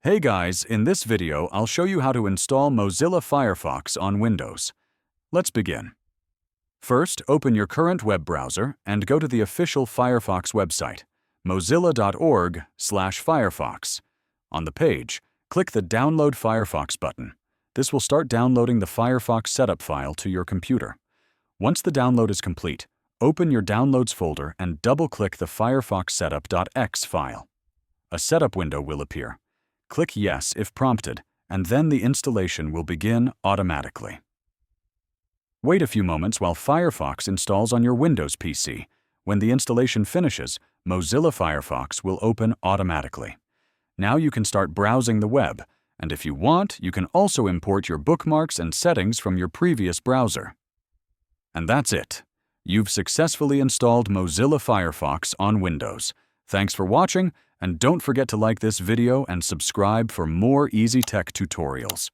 Hey guys, in this video I'll show you how to install Mozilla Firefox on Windows. Let's begin. First, open your current web browser and go to the official Firefox website, mozilla.org/firefox. On the page, click the Download Firefox button. This will start downloading the Firefox setup file to your computer. Once the download is complete, open your Downloads folder and double-click the Firefox setup.exe file. A setup window will appear. Click Yes if prompted, and then the installation will begin automatically. Wait a few moments while Firefox installs on your Windows PC. When the installation finishes, Mozilla Firefox will open automatically. Now you can start browsing the web, and if you want, you can also import your bookmarks and settings from your previous browser. And that's it. You've successfully installed Mozilla Firefox on Windows. Thanks for watching, and don't forget to like this video and subscribe for more easy tech tutorials.